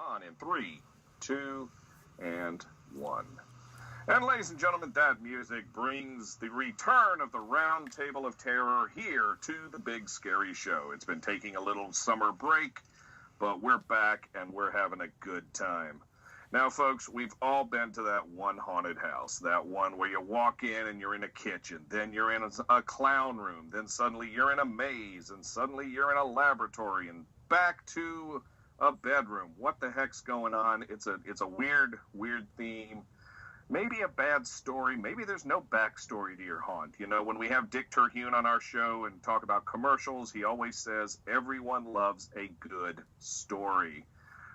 On in 3, 2, and 1. And ladies and gentlemen, that music brings the return of the Round Table of Terror here to the Big Scary Show. It's been taking a little summer break, but we're back and we're having a good time. Now, folks, we've all been to that one haunted house, that one where you walk in and you're in a kitchen, then you're in a clown room, then suddenly you're in a maze, and suddenly you're in a laboratory, and back to a bedroom. What the heck's going on? It's a weird theme. Maybe a bad story. Maybe there's no backstory to your haunt. You know, when we have Dick Terhune on our show and talk about commercials, he always says everyone loves a good story.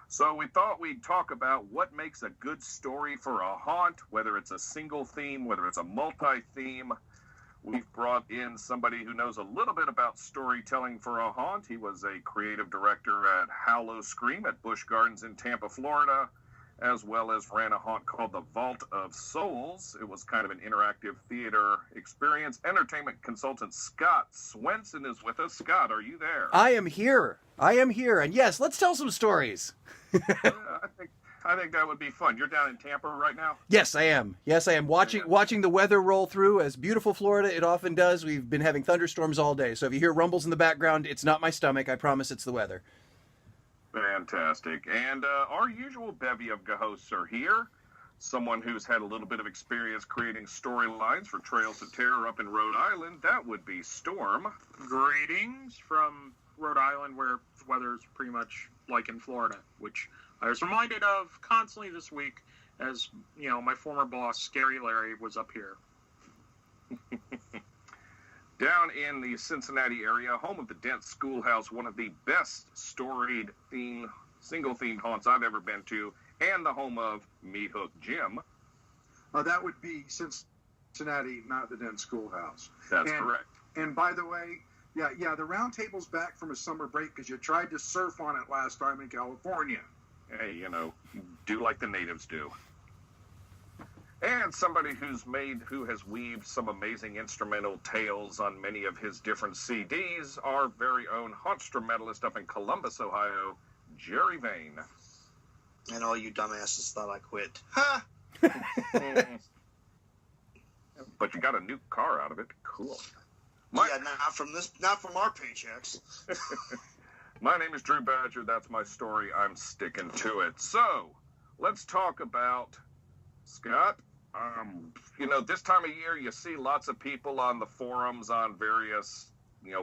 So we thought we'd talk about what makes a good story for a haunt, whether it's a single theme, whether it's a multi-theme. We've brought in somebody who knows a little bit about storytelling for a haunt. He was a creative director at Howl-O-Scream at Busch Gardens in Tampa, Florida, as well as ran a haunt called the Vault of Souls. It was kind of an interactive theater experience. Entertainment consultant Scott Swenson is with us. Scott, are you there? I am here. And yes, let's tell some stories. I think that would be fun. You're down in Tampa right now? Yes, I am. Watching the weather roll through, as beautiful Florida it often does. We've been having thunderstorms all day, so if you hear rumbles in the background, it's not my stomach. I promise it's the weather. Fantastic. And our usual bevy of hosts are here. Someone who's had a little bit of experience creating storylines for Trails of Terror up in Rhode Island. That would be Storm. Greetings from Rhode Island, where the weather's pretty much like in Florida, which I was reminded of constantly this week as, you know, my former boss, Scary Larry, was up here. Down in the Cincinnati area, home of the Dent Schoolhouse, one of the best storied single-themed haunts I've ever been to, and the home of Meat Hook Jim. That would be Cincinnati, not the Dent Schoolhouse. That's correct. And by the way, yeah, the Round Table's back from a summer break because you tried to surf on it last time in California. Hey, you know, do like the natives do. And somebody who has weaved some amazing instrumental tales on many of his different CDs, our very own haunt-strumentalist up in Columbus, Ohio, Jerry Vane. And all you dumbasses thought I quit. Ha! But you got a new car out of it. Cool. Yeah, not from our paychecks. My name is Drew Badger. That's my story. I'm sticking to it. So, let's talk about Scott. You know, this time of year, you see lots of people on the forums, on various,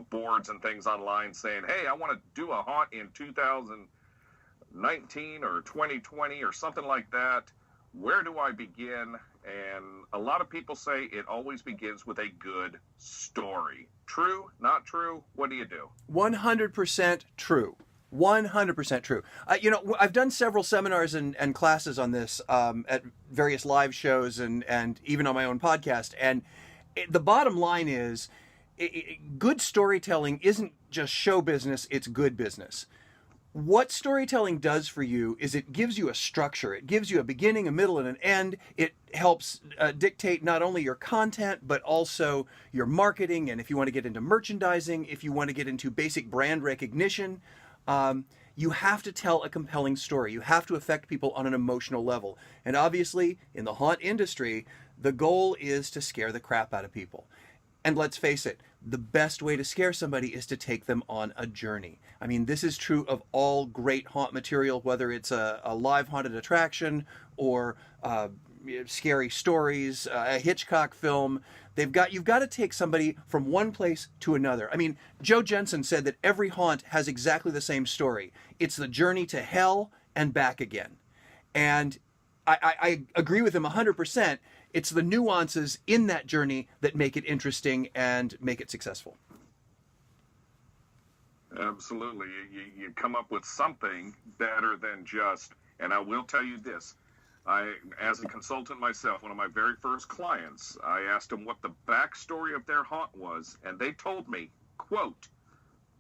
boards and things online saying, hey, I want to do a haunt in 2019 or 2020 or something like that. Where do I begin? And a lot of people say it always begins with a good story. True? Not true? What do you do? 100% true. 100% true. I've done several seminars and classes on this at various live shows and even on my own podcast. And the bottom line is good storytelling isn't just show business, it's good business. What storytelling does for you is it gives you a structure. It gives you a beginning, a middle, and an end. It helps dictate not only your content, but also your marketing. And if you want to get into merchandising, if you want to get into basic brand recognition, you have to tell a compelling story. You have to affect people on an emotional level. And obviously, in the haunt industry, the goal is to scare the crap out of people. And let's face it, the best way to scare somebody is to take them on a journey. I mean, this is true of all great haunt material, whether it's a live haunted attraction or scary stories, a Hitchcock film. You've got to take somebody from one place to another. I mean, Joe Jensen said that every haunt has exactly the same story. It's the journey to hell and back again. And I agree with him 100%. It's the nuances in that journey that make it interesting and make it successful. Absolutely. You come up with something better than just, and I will tell you this, as a consultant myself, one of my very first clients, I asked them what the backstory of their haunt was, and they told me, quote,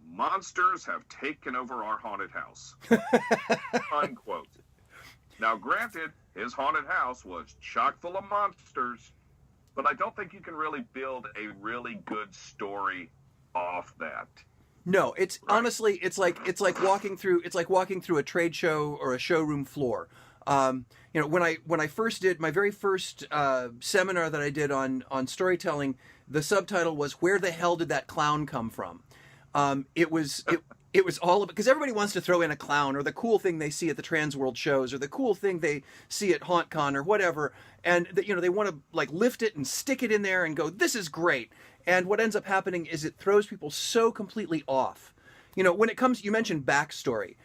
monsters have taken over our haunted house, unquote. Now, granted, his haunted house was chock full of monsters, but I don't think you can really build a really good story off that. No, it's honestly, it's like walking through a trade show or a showroom floor. When I first did my very first seminar that I did on storytelling, the subtitle was "Where the hell did that clown come from?" It was all of it because everybody wants to throw in a clown or the cool thing they see at the Transworld shows or the cool thing they see at HauntCon or whatever, and they want to like lift it and stick it in there and go, "This is great." And what ends up happening is it throws people so completely off. When it comes, you mentioned backstory.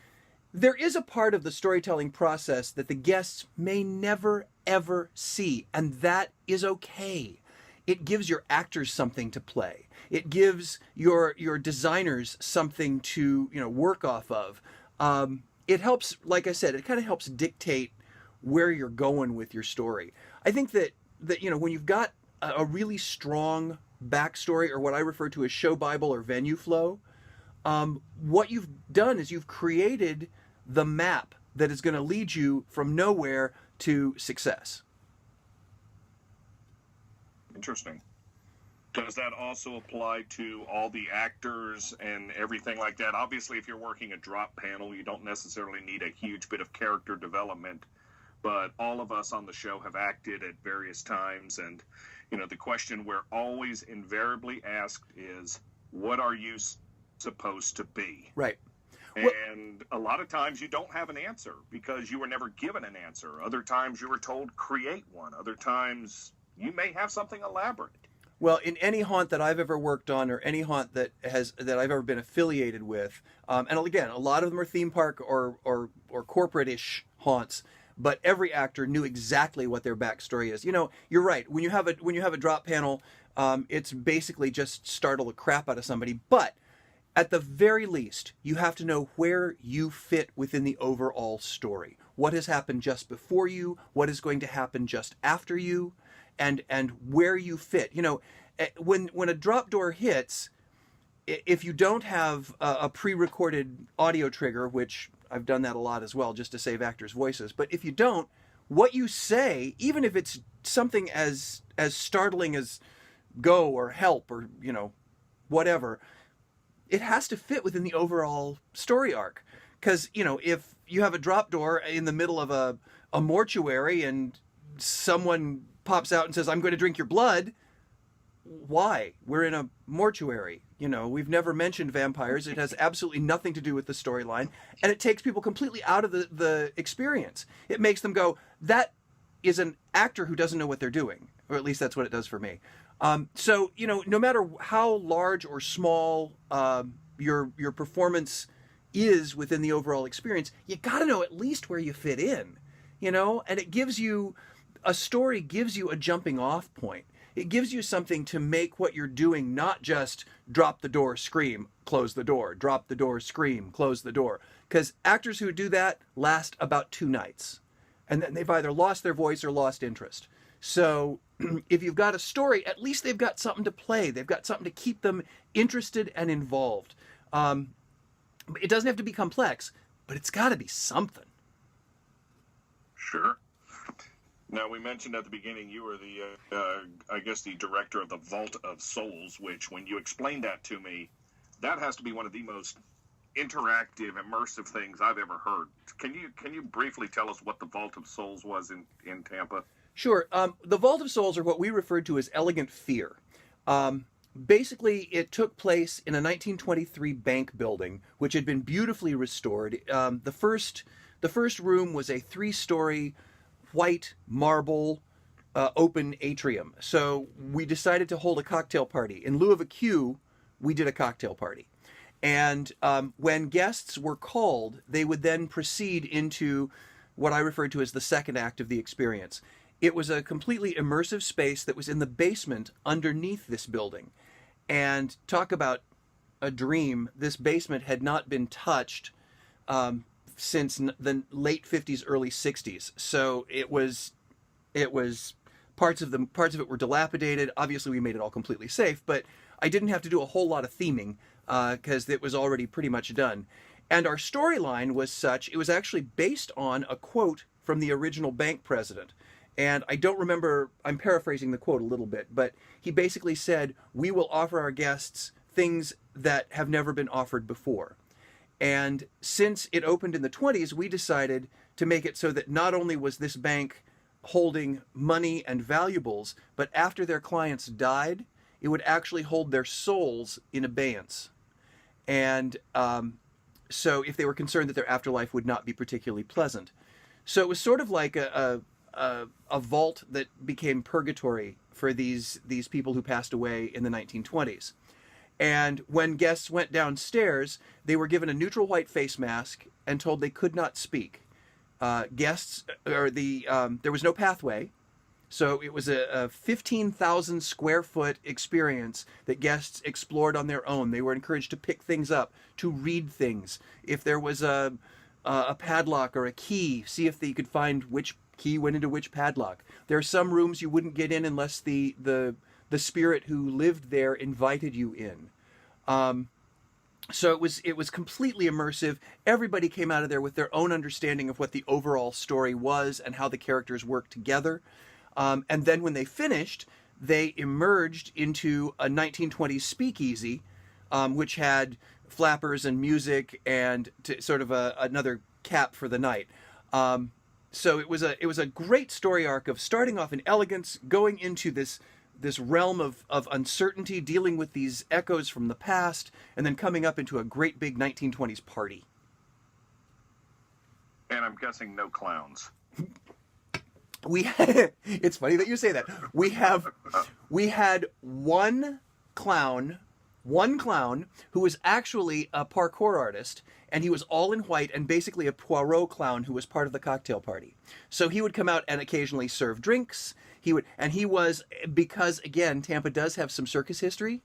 There is a part of the storytelling process that the guests may never, ever see, and that is okay. It gives your actors something to play. It gives your designers something to work off of. It helps, like I said, it kind of helps dictate where you're going with your story. I think that when you've got a really strong backstory, or what I refer to as show bible or venue flow, what you've done is you've created the map that is going to lead you from nowhere to success. Interesting. Does that also apply to all the actors and everything like that? Obviously, if you're working a drop panel, you don't necessarily need a huge bit of character development, but all of us on the show have acted at various times, and the question we're always invariably asked is, what are you supposed to be? Right. And a lot of times you don't have an answer because you were never given an answer. Other times you were told create one. Other times you may have something elaborate. Well, in any haunt that I've ever worked on, or any haunt that I've ever been affiliated with, and again, a lot of them are theme park or corporate-ish haunts, but every actor knew exactly what their backstory is. You're right. When you have a drop panel, it's basically just startle the crap out of somebody. But at the very least, you have to know where you fit within the overall story. What has happened just before you? What is going to happen just after you? And where you fit. When a drop door hits, if you don't have a pre-recorded audio trigger, which I've done that a lot as well, just to save actors' voices, but if you don't, what you say, even if it's something as startling as "go" or "help" or whatever, it has to fit within the overall story arc. Because if you have a drop door in the middle of a mortuary and someone pops out and says, "I'm going to drink your blood," why? We're in a mortuary. We've never mentioned vampires. It has absolutely nothing to do with the storyline, and it takes people completely out of the experience. It makes them go, "That is an actor who doesn't know what they're doing," or at least that's what it does for me. So no matter how large or small your performance is within the overall experience, you got to know at least where you fit in. And it gives you. A story gives you a jumping off point. It gives you something to make what you're doing not just drop the door, scream, close the door, drop the door, scream, close the door. Because actors who do that last about 2 nights. And then they've either lost their voice or lost interest. So if you've got a story, at least they've got something to play. They've got something to keep them interested and involved. It doesn't have to be complex, but it's got to be something. Sure. Now, we mentioned at the beginning you were the director of the Vault of Souls, which, when you explained that to me, that has to be one of the most interactive, immersive things I've ever heard. Can you briefly tell us what the Vault of Souls was in Tampa? Sure. The Vault of Souls are what we referred to as Elegant Fear. Basically, it took place in a 1923 bank building, which had been beautifully restored. The first room was a 3-story white marble open atrium. So we decided to hold a cocktail party. In lieu of a queue, we did a cocktail party. And when guests were called, they would then proceed into what I referred to as the second act of the experience. It was a completely immersive space that was in the basement underneath this building. And talk about a dream. This basement had not been touched since the late 50s, early 60s. So it was parts of it were dilapidated. Obviously, we made it all completely safe, but I didn't have to do a whole lot of theming because it was already pretty much done. And our storyline was such, it was actually based on a quote from the original bank president. And I don't remember, I'm paraphrasing the quote a little bit, but he basically said, "We will offer our guests things that have never been offered before. And since it opened in the 20s, we decided to make it so that not only was this bank holding money and valuables, but after their clients died, it would actually hold their souls in abeyance. And so if they were concerned that their afterlife would not be particularly pleasant. So it was sort of like a vault that became purgatory for these people who passed away in the 1920s. And when guests went downstairs, they were given a neutral white face mask and told they could not speak. There was no pathway, so it was a 15,000 square foot experience that guests explored on their own. They were encouraged to pick things up, to read things. If there was a padlock or a key, see if they could find which key went into which padlock. There are some rooms you wouldn't get in unless the spirit who lived there invited you in. So it was completely immersive. Everybody came out of there with their own understanding of what the overall story was and how the characters worked together. And then when they finished, they emerged into a 1920s speakeasy, which had flappers and music and sort of another cap for the night. So it was a great story arc of starting off in elegance, going into this realm of uncertainty, dealing with these echoes from the past, and then coming up into a great big 1920s party. And I'm guessing no clowns. It's funny that you say that. We had one clown who was actually a parkour artist, and he was all in white and basically a Poirot clown who was part of the cocktail party. So he would come out and occasionally serve drinks. Because again, Tampa does have some circus history.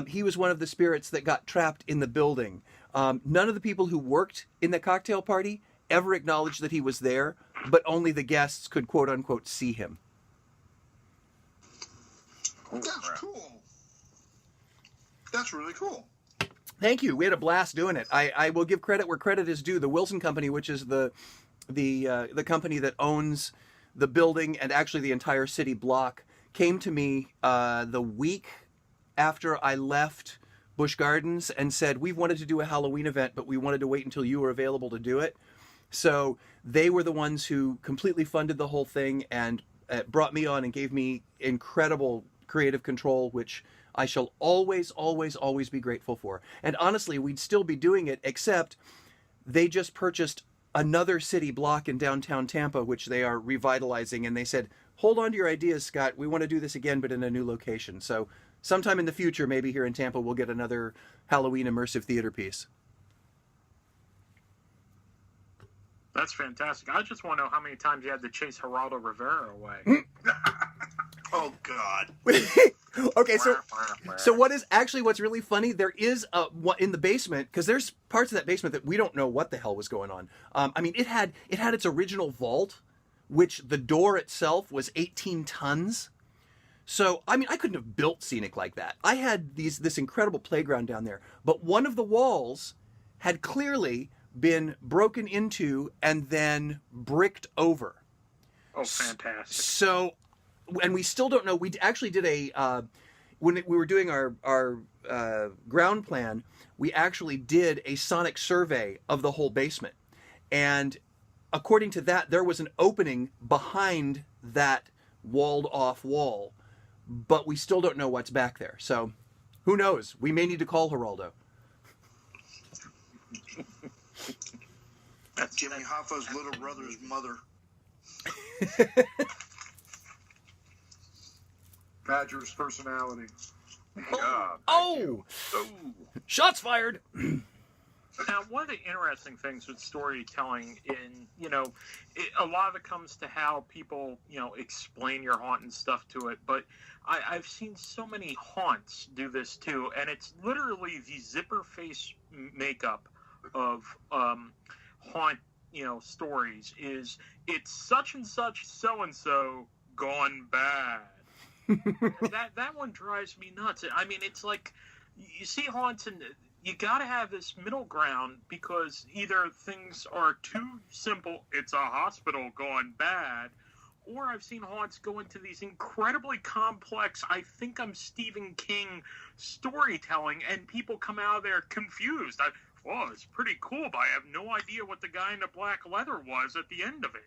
He was one of the spirits that got trapped in the building. None of the people who worked in the cocktail party ever acknowledged that he was there, but only the guests could quote unquote see him. That's cool. That's really cool. Thank you. We had a blast doing it. I will give credit where credit is due. The Wilson Company, which is the company that owns the building and actually the entire city block, came to me the week after I left Busch Gardens and said, we've wanted to do a Halloween event, but we wanted to wait until you were available to do it. So they were the ones who completely funded the whole thing and brought me on and gave me incredible creative control, which I shall always, always, always be grateful for. And honestly, we'd still be doing it, except they just purchased another city block in downtown Tampa, which they are revitalizing. And they said, hold on to your ideas, Scott. We want to do this again, but in a new location. So sometime in the future, maybe here in Tampa, we'll get another Halloween immersive theater piece. That's fantastic. I just want to know how many times you had to chase Geraldo Rivera away. Oh, God. Okay, so what's really funny, there is in the basement, because there's parts of that basement that we don't know what the hell was going on. I mean, it had its original vault, which the door itself was 18 tons. So, I mean, I couldn't have built Scenic like that. I had this incredible playground down there, but one of the walls had clearly been broken into and then bricked over. Oh, fantastic. So, and we still don't know. We actually did when we were doing our ground plan, we actually did a sonic survey of the whole basement. And according to that, there was an opening behind that walled off wall, but we still don't know what's back there. So who knows? We may need to call Geraldo. That's Jimmy Hoffa's little brother's mother. Badger's personality. Oh! Shots fired! Now, one of the interesting things with storytelling a lot of it comes to how people, explain your haunt and stuff to it. But I've seen so many haunts do this too, and it's literally the zipper face makeup of haunt, stories. It's such and such so-and-so gone bad. that one drives me nuts. I mean, it's like you see haunts and you got to have this middle ground, because either things are too simple, it's a hospital gone bad, or I've seen haunts go into these incredibly complex, I think I'm Stephen King storytelling, and people come out of there confused. Oh, it's pretty cool, but I have no idea what the guy in the black leather was at the end of it.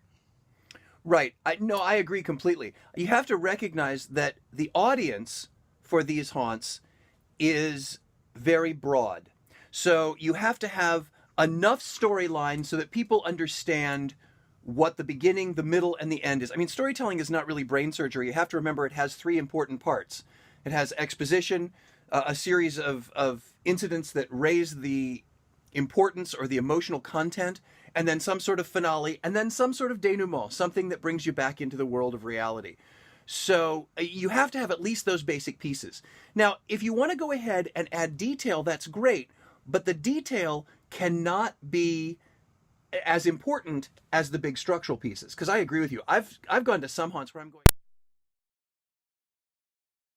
Right. I agree completely. You have to recognize that the audience for these haunts is very broad. So you have to have enough storyline so that people understand what the beginning, the middle, and the end is. I mean, storytelling is not really brain surgery. You have to remember it has three important parts. It has exposition, a series of incidents that raise the importance or the emotional content, and then some sort of finale, and then some sort of denouement, something that brings you back into the world of reality. So you have to have at least those basic pieces. Now, if you want to go ahead and add detail, that's great, but the detail cannot be as important as the big structural pieces. Because I agree with you. I've gone to some haunts where I'm going,